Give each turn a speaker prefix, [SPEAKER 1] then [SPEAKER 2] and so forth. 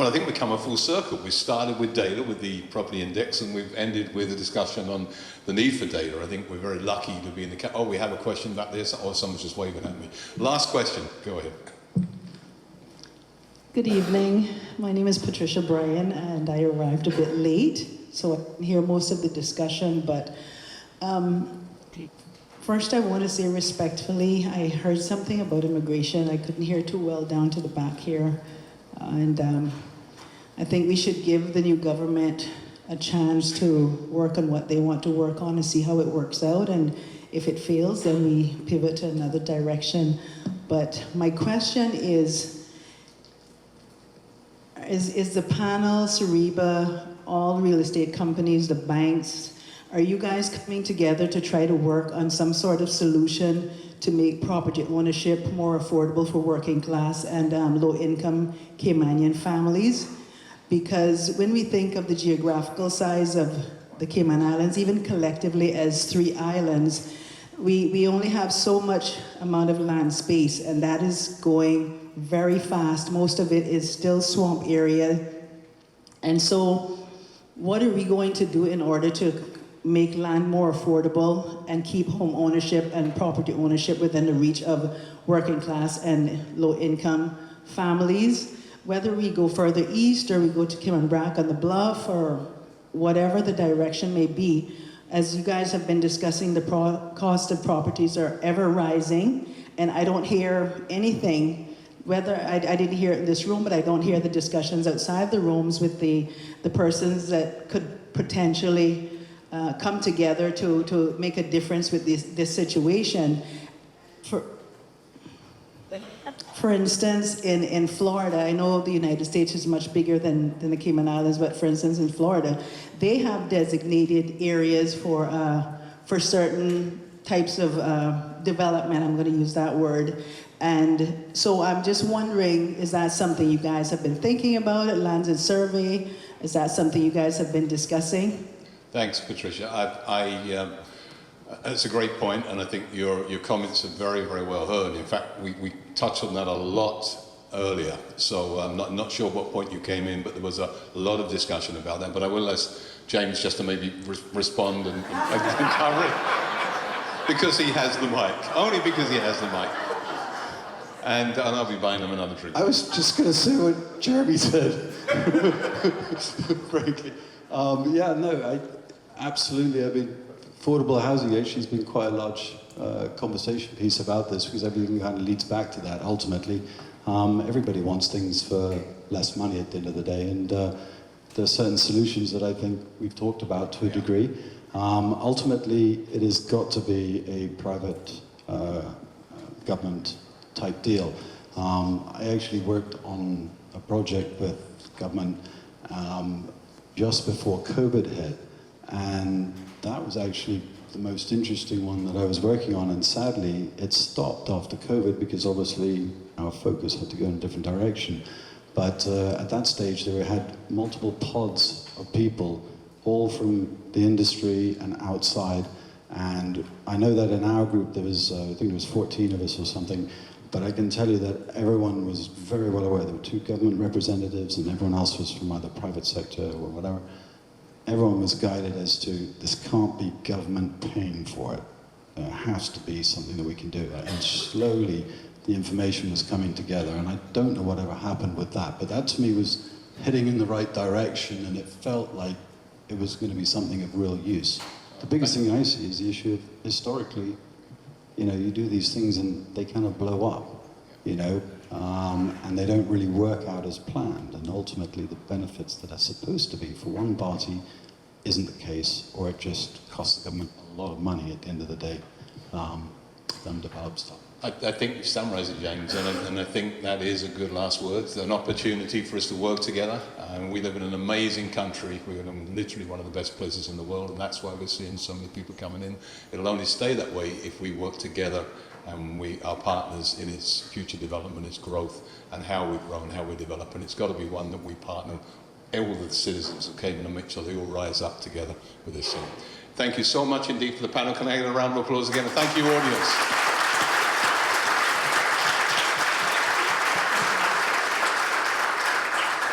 [SPEAKER 1] Well, I think we come a full circle. We started with data, with the property index, and we've ended with a discussion on the need for data. I think we're very lucky to be in the... Oh, we have a question back there, or someone's just waving at me. Last question, go ahead.
[SPEAKER 2] Good evening. My name is Patricia Bryan, and I arrived a bit late, so I didn't hear most of the discussion, but first I want to say respectfully, I heard something about immigration. I couldn't hear too well down to the back here, and I think we should give the new government a chance to work on what they want to work on and see how it works out, and if it fails, then we pivot to another direction. But my question is the panel, Cereba, all real estate companies, the banks, are you guys coming together to try to work on some sort of solution to make property ownership more affordable for working class and low-income Caymanian families? Because when we think of the geographical size of the Cayman Islands, even collectively as 3 islands, we only have so much amount of land space, and that is going very fast. Most of it is still swamp area. And so what are we going to do in order to make land more affordable and keep home ownership and property ownership within the reach of working class and low income families? Whether we go further east or we go to Kimmenbrack on the Bluff or whatever the direction may be, as you guys have been discussing, the cost of properties are ever rising, and I don't hear anything, whether I didn't hear it in this room, but I don't hear the discussions outside the rooms with the persons that could potentially come together to make a difference with this situation. For instance, in Florida, I know the United States is much bigger than the Cayman Islands, but for instance, in Florida, they have designated areas for certain types of development, I'm going to use that word. And so I'm just wondering, is that something you guys have been thinking about at Lands and Survey? Is that something you guys have been discussing?
[SPEAKER 1] Thanks, Patricia. It's a great point, and I think your comments are very, very well heard. In fact, we touched on that a lot earlier, so I'm not sure what point you came in, but there was a lot of discussion about that. But I will ask James just to maybe respond and cover it, because he has the mic. Only because he has the mic. And I'll be buying them another drink.
[SPEAKER 3] I was just going to say what Jeremy said, frankly. Absolutely. I mean, affordable housing actually has been quite a large conversation piece about this, because everything kind of leads back to that ultimately. Everybody wants things for less money at the end of the day, and there are certain solutions that I think we've talked about to a degree. Ultimately, it has got to be a private government type deal. I actually worked on a project with government just before COVID hit, and that was actually the most interesting one that I was working on, and sadly it stopped after COVID because obviously our focus had to go in a different direction. But at that stage they had multiple pods of people, all from the industry and outside, and I know that in our group there was, I think it was 14 of us or something, but I can tell you that everyone was very well aware. There were 2 government representatives and everyone else was from either private sector or whatever. Everyone was guided as to, this can't be government paying for it. There has to be something that we can do. And slowly the information was coming together, and I don't know whatever happened with that, but that to me was heading in the right direction, and it felt like it was going to be something of real use. The biggest thing I see is the issue of, historically, you know, you do these things and they kind of blow up, you know, and they don't really work out as planned, and ultimately the benefits that are supposed to be for one party isn't the case, or it just costs the government a lot of money at the end of the day, them develop stuff.
[SPEAKER 1] I think you summarised it, James, and I think that is a good last word. It's an opportunity for us to work together. We live in an amazing country. We're in literally one of the best places in the world, and that's why we're seeing so many people coming in. It'll only stay that way if we work together and we are partners in its future development, its growth, and how we grow and how we develop. And it's got to be one that we partner all the citizens of Cayman and make sure they all rise up together with this. Thank you so much indeed for the panel. Can I get a round of applause again? And thank you, audience.